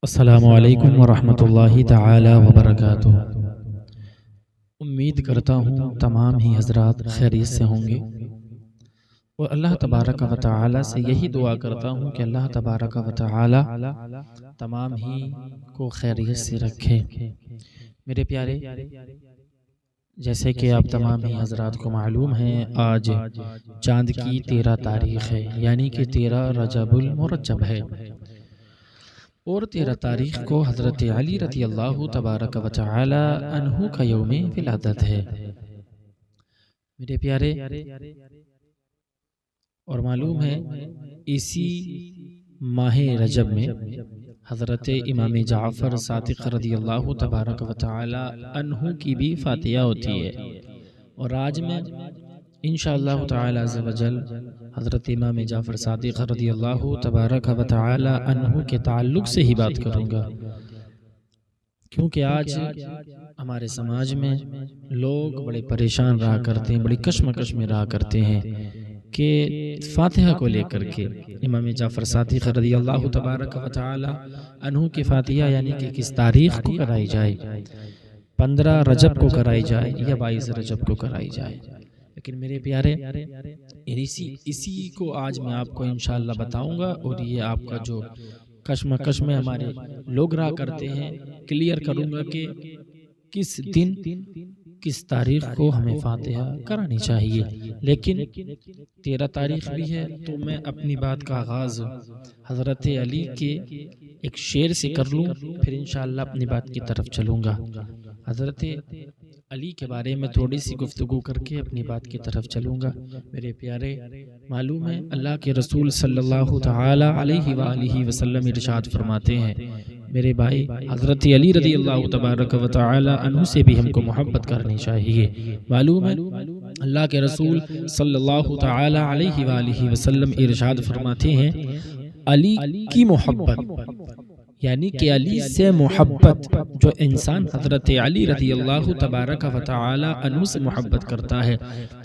السلام علیکم ورحمۃ اللہ تعالی وبرکاتہ۔ امید کرتا ہوں تمام ہی حضرات خیریت سے ہوں گے، اور اللہ تبارک و تعالی سے یہی دعا کرتا ہوں کہ اللہ تبارک و تعالی تمام ہی کو خیریت سے رکھے۔ میرے پیارے، جیسے کہ آپ تمام ہی حضرات کو معلوم ہے، آج چاند کی 13 تاریخ ہے، یعنی کہ 13 رجب المرجب ہے، اور 13 تاریخ کو حضرت علی رضی اللہ تبارک و تعالی عنہ کا یوم ولادت ہے۔ میرے پیارے، اور معلوم ہے اسی ماہ رجب میں حضرت امام جعفر صادق رضی اللہ تبارک و تعالی عنہ کی بھی فاتحہ ہوتی ہے، اور آج میں انشاءاللہ تعالی عز و جل حضرت امام جعفر صادق رضی اللہ تبارک و تعالی عنہ کے تعلق سے ہی بات کروں گا، کیونکہ آج ہمارے سماج میں لوگ بڑے پریشان رہا کرتے ہیں، بڑی کشمکش میں رہا کرتے ہیں کہ فاتحہ کو لے کر کے امام جعفر صادق رضی اللہ تبارک و تعالی عنہ کی فاتحہ یعنی کہ کس تاریخ کو کرائی جائے، 15 رجب کو کرائی جائے یا 22 رجب کو کرائی جائے۔ لیکن میرے پیارے، اسی کو آج میں آپ کو انشاءاللہ بتاؤں گا، اور یہ آپ کا جو کشمکش میں ہمارے لوگ رہا کرتے ہیں کلیئر کروں گا کہ کس دن کس تاریخ کو ہمیں فاتحہ کرانی چاہیے۔ لیکن 13 تاریخ بھی ہے تو میں اپنی بات کا آغاز حضرت علی کے ایک شعر سے کر لوں، پھر انشاءاللہ اپنی بات کی طرف چلوں گا۔ حضرت علی کے بارے میں تھوڑی سی گفتگو کر کے اپنی بات کی طرف چلوں گا۔ میرے پیارے، معلوم ہے اللہ کے رسول صلی اللہ تعالی علیہ وآلہ وسلم ارشاد فرماتے ہیں، میرے بھائی حضرت علی رضی اللہ تبارک و تعالی عنہ سے بھی ہم کو محبت کرنی چاہیے۔ معلوم ہے اللہ کے رسول صلی اللہ تعالی علیہ وآلہ وسلم ارشاد فرماتے ہیں، علی کی محبت یعنی کہ علی سے محبت، جو انسان حضرت علی رضی اللہ تبارک و تعالی عنہ سے محبت کرتا ہے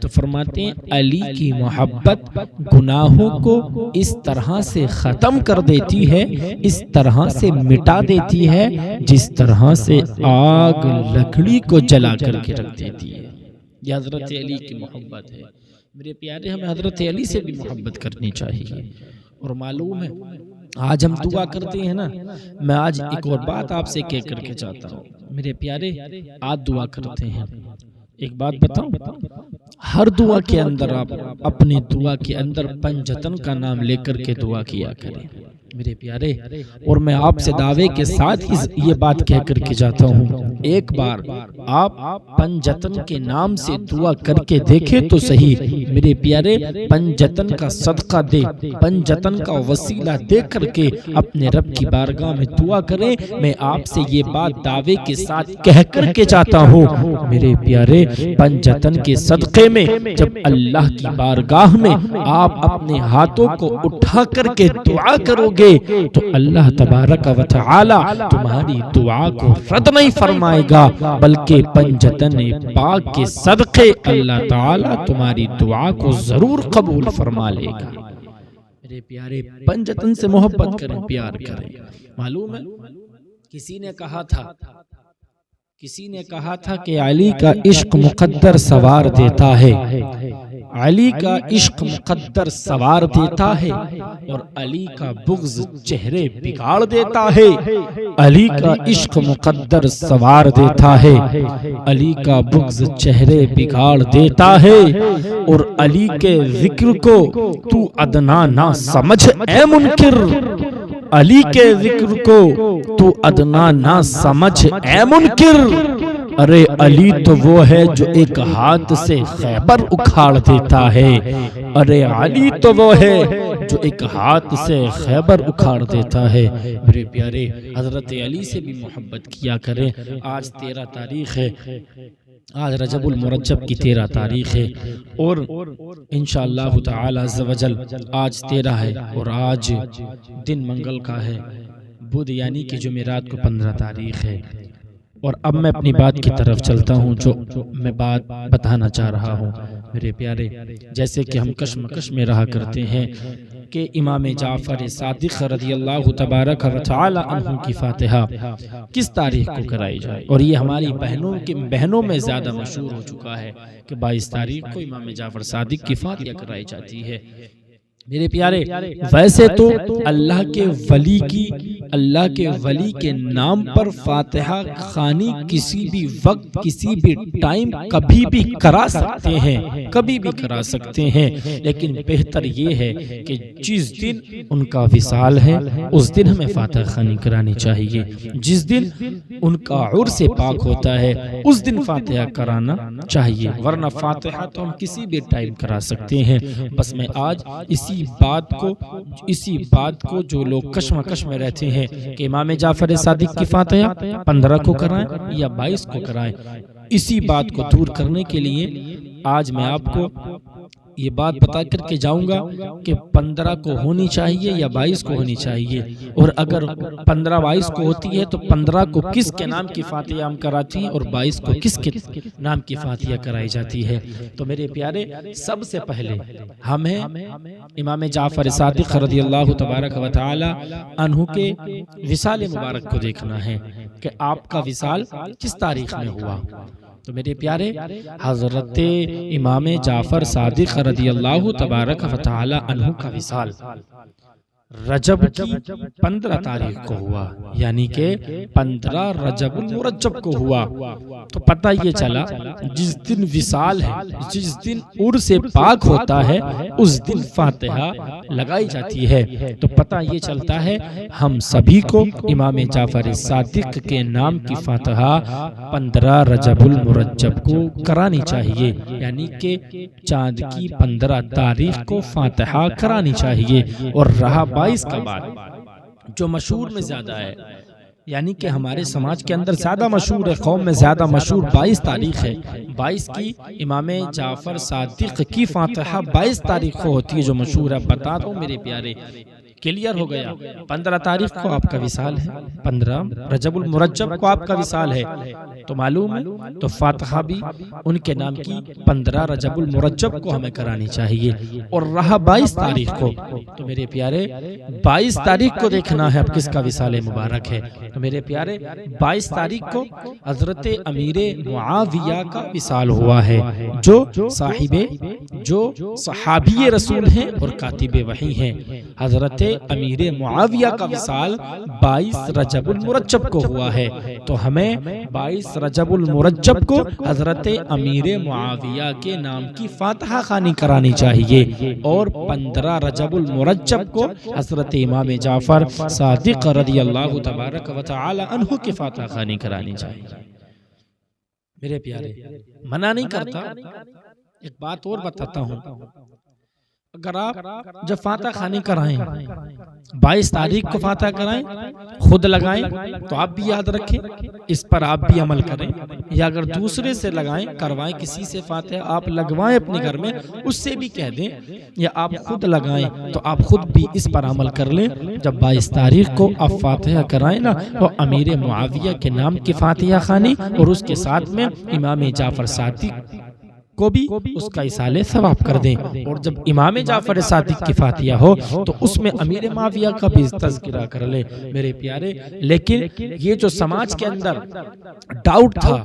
تو فرماتے ہیں علی کی محبت گناہوں کو اس طرح سے ختم کر دیتی ہے، اس طرح سے مٹا دیتی ہے جس طرح سے آگ لکڑی کو جلا کر کے رکھ دیتی ہے۔ یہ حضرت علی کی محبت ہے۔ میرے پیارے، ہمیں حضرت علی سے بھی محبت کرنی چاہیے۔ اور معلوم ہے آج ہم دعا کرتے ہیں نا، میں آج ایک اور بات آپ سے کہہ کر کے چاہتا ہوں، میرے پیارے آج دعا کرتے ہیں، ایک بات بتاؤں، ہر دعا کے اندر آپ اپنے دعا کے اندر پنجتن کا نام لے کر کے دعا کیا کریں میرے پیارے۔ اور میں آپ سے دعوے کے ساتھ ہی یہ بات کہہ کر کے جاتا ہوں، ایک بار آپ پنجتن کے نام سے دعا کر کے دیکھیں تو صحیح میرے پیارے، پنجتن کا صدقہ دے، پنجتن کا وسیلہ دے کر کے اپنے رب کی بارگاہ میں دعا کریں۔ میں آپ سے یہ بات دعوے کے ساتھ کہہ کر کے جاتا ہوں میرے پیارے، پنجتن کے صدقے میں جب اللہ کی بارگاہ میں آپ اپنے ہاتھوں کو اٹھا کر کے دعا کرو گے تو اللہ تبارک و تعالی تمہاری دعا کو رد نہیں فرمائے گا، بلکہ پنجتن پاک کے صدقے اللہ تعالی تمہاری دعا کو ضرور قبول فرما لے گا۔ میرے پیارے، پنجتن سے محبت کریں، پیار کریں۔ معلوم ہے کسی نے کہا تھا کہ علی کا عشق مقدر سوار دیتا ہے، علی کا عشق مقدر سوار دیتا ہے، اور علی کا بغض چہرے بگاڑ دیتا ہے۔ علی کا عشق مقدر سوار دیتا ہے، علی کا بغض چہرے بگاڑ دیتا ہے، اور علی کے ذکر کو تو ادنا نہ سمجھ اے منکر، علی کے ذکر کو تو ادنا نہ سمجھ اے منکر۔ ارے علی تو وہ ہے جو ایک ہاتھ سے خیبر اکھاڑ دیتا ہے، ارے علی تو وہ ہے جو ایک ہاتھ سے خیبر اکھاڑ دیتا ہے۔ میرے پیارے، حضرت علی سے بھی محبت کیا کریں۔ آج 13 تاریخ ہے، آج رجب المرجب کی 13 تاریخ ہے، اور انشاءاللہ تعالی عز و جل آج 13 ہے، اور آج دن منگل کا ہے، بدھ یعنی کہ جمعرات کو 15 تاریخ ہے۔ اور اب میں اپنی بات کی طرف چلتا ہوں، جو میں بات بتانا چاہ رہا ہوں میرے پیارے، جیسے کہ ہم کشمکش میں رہا کرتے ہیں کہ امام جعفر صادق رضی اللہ تبارک و تعالی عنہ کی فاتحہ کس تاریخ کو کرائی جائے. اور یہ ہماری بہنوں میں زیادہ مشہور ہو چکا ہے کہ 22 تاریخ کو امام جعفر صادق کی فاتحہ کرائی جاتی ہے. میرے پیارے، ویسے تو اللہ کے ولی کے نام پر فاتحہ خوانی کسی بھی وقت، کسی بھی ٹائم، کبھی بھی کرا سکتے ہیں، لیکن بہتر یہ ہے کہ جس دن ان کا وصال ہے اس دن ہمیں فاتحہ خوانی کرانی چاہیے. جس دن ان کا عرس پاک ہوتا ہے اس دن فاتحہ کرانا چاہیے، ورنہ فاتحہ تو ہم کسی بھی ٹائم کرا سکتے ہیں. بس میں آج اسی بات کو جو لوگ کشمکش میں رہتے ہیں کہ امام جعفر صادق کی فاتحہ 15 کو کرائیں یا 22 کو کرائیں، اسی بات کو دور کرنے کے لیے آج میں آپ کو یہ بات بتا کر کے جاؤں گا کہ 15 کو ہونی چاہیے یا 22 کو ہونی چاہیے، اور اگر 15 22 کو ہوتی ہے تو 15 کو کس کے نام کی فاتحہ ہم کراتی ہیں اور 22 کو کس کے نام کی فاتحہ کرائی جاتی ہے. تو میرے پیارے، سب سے پہلے ہمیں امام جعفر صادق رضی اللہ تبارک و تعالی عنہ کے وصال مبارک کو دیکھنا ہے کہ آپ کا وصال کس تاریخ میں ہوا. تو میرے پیارے، حضرت امام جعفر صادق رضی اللہ تبارک و تعالی عنہ کا وصال رجب کی 15 تاریخ کو ہوا، یعنی کہ 15 رجب المرجب کو ہوا. تو پتہ یہ چلا جس دن وصال ہے، جس دن عرس پاک ہوتا ہے اس دن فاتحہ لگائی جاتی ہے. تو پتہ یہ چلتا ہے ہم سبھی کو امام جعفر صادق کے نام کی فاتحہ 15 رجب المرجب کو کرانی چاہیے، یعنی کہ چاند کی 15 تاریخ کو فاتحہ کرانی چاہیے. اور رہا 22 کا بعد جو مشہور میں زیادہ ہے، یعنی کہ ہمارے سماج کے اندر زیادہ مشہور ہے، قوم میں زیادہ مشہور 22 تاریخ ہے. 22 کی امام جعفر صادق کی فاتحہ 22 تاریخ کو ہوتی ہے جو مشہور ہے. بتا دو میرے پیارے، کلیئر ہو گیا. 15 تاریخ کو آپ کا وصال ہے، 15 رجب المرجب کو آپ کا وصال ہے، تو معلوم ہے تو فاتحہ بھی ان کے نام کی 15 رجب المرجب کو ہمیں کرانی چاہیے. اور رہا 22 تاریخ کو، تو میرے پیارے 22 تاریخ کو دیکھنا ہے اب کس کا وصال مبارک ہے. تو میرے پیارے 22 تاریخ کو حضرت امیر معاویہ کا وصال ہوا ہے، جو صحابی رسول ہیں اور کاتب وحی ہیں. حضرت امیر معاویہ کا وصال 22 رجب المرجب کو ہوا ہے. تو ہمیں 22 رجب المرجب کو حضرت امیر معاویہ کے نام کی فاتحہ خوانی کرانی چاہیے، اور 15 رجب المرجب کو حضرت امام جعفر صادق رضی اللہ تبارک و تعالی عنہ کی فاتحہ خوانی کرانی چاہیے. میرے پیارے، منع نہیں کرتا، ایک بات اور بتاتا ہوں. اگر آپ جب فاتحہ خوانی کرائیں 22 تاریخ کو فاتحہ کرائیں، خود لگائیں، تو آپ بھی یاد رکھیں، اس پر آپ بھی عمل کریں. یا اگر دوسرے سے لگائیں، کروائیں، کسی سے فاتحہ آپ لگوائیں اپنے گھر میں، اس سے بھی کہہ دیں، یا آپ خود لگائیں تو آپ خود بھی اس پر عمل کر لیں. جب 22 تاریخ کو آپ فاتحہ کرائیں نا، تو امیر معاویہ کے نام کی فاتحہ خوانی اور اس کے ساتھ میں امام جعفر صادق کو بھی اس کا ایصال ثواب کر دیں. اور جب امام جعفر صادق کی فاتحہ ہو تو اس میں امیر معاویہ کا بھی تذکرہ کر لیں. میرے پیارے، لیکن یہ جو سماج کے اندر ڈاؤٹ تھا،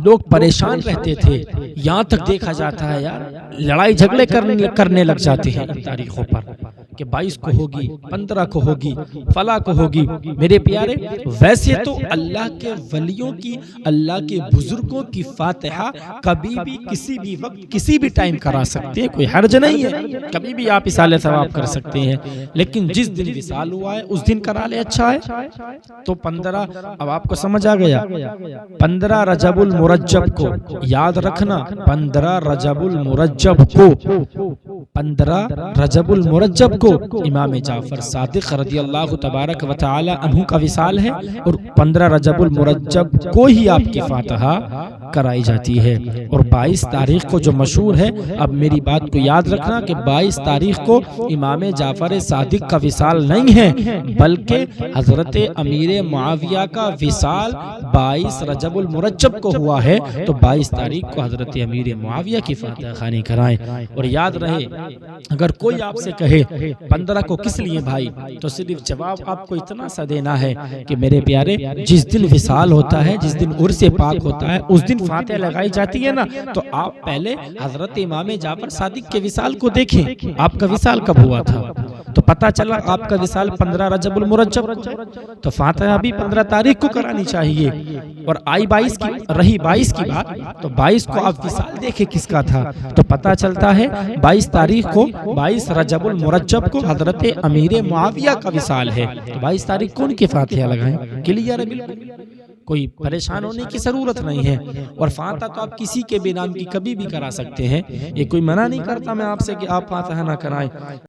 لوگ پریشان رہتے تھے، یہاں تک دیکھا جاتا ہے یار لڑائی جھگڑے کرنے لگ جاتے ہیں ان تاریخوں پر کہ 22 کو ہوگی، 15 کو ہوگی، فلاں کو ہوگی. میرے پیارے، ویسے تو اللہ کے ولیوں کی، اللہ کے بزرگوں کی فاتحہ کبھی بھی کسی بھی وقت کسی بھی ٹائم کرا سکتے ہیں، کوئی حرج نہیں ہے، کبھی بھی آپ ایصال ثواب کر سکتے ہیں. لیکن جس دن وصال ہوا ہے اس دن کرا لے، اچھا ہے. تو 15، اب آپ کو سمجھ آ گیا، 15 رجب المرجب کو یاد رکھنا، 15 رجب المرجب کو، 15 رجب المرجب کو امام جعفر صادق رضی اللہ تبارک و تعالی عنہ کا وصال ہے، اور 15 رجب المرجب کو ہی آپ کی فاتحہ کرائی جاتی ہے. اور 22 تاریخ کو جو مشہور ہے، اب میری بات کو یاد رکھنا کہ 22 تاریخ کو امام جعفر صادق کا وصال نہیں ہے، بلکہ حضرت امیر معاویہ کا وصال 22 رجب المرجب کو ہوا ہے. تو 22 تاریخ کو حضرت امیر معاویہ کی فاتحہ خوانی کرائیں. اور یاد رہے، اگر کوئی آپ سے کہے 15 کو کس لیے بھائی؟ تو صرف جواب آپ کو اتنا سا دینا ہے کہ میرے پیارے جس دن وصال ہوتا ہے، جس دن عرس پاک ہوتا ہے، اس دن فاتحہ لگائی جاتی ہے نا، تو آپ پہلے حضرت امام جعفر صادق کے وصال کو دیکھیں، آپ کا وصال کب ہوا تھا؟ تو پتا چلا آپ کا وصال 15 رجب المرجب کو ہے، تو فاتحہ بھی 15 تاریخ کو کرانی چاہیے۔ اور آئی 22 کی رہی 22 کی بات، تو 22 کو آپ وصال دیکھیں کس کا تھا، تو پتا چلتا ہے 22 تاریخ کو 22 رجب المرجب کو حضرت امیر معاویہ کا وصال ہے، تو 22 تاریخ کو ان کے فاتحہ لگائیں۔ کلیئر ہے بالکل، کوئی پریشان ہونے کی ضرورت نہیں ہے۔ اور فاتحہ تو آپ کسی کے بھی نام کی کبھی بھی کرا سکتے ہیں، یہ کوئی منع نہیں کرتا میں آپ سے کہ آپ فاتحہ نہ کرائیں۔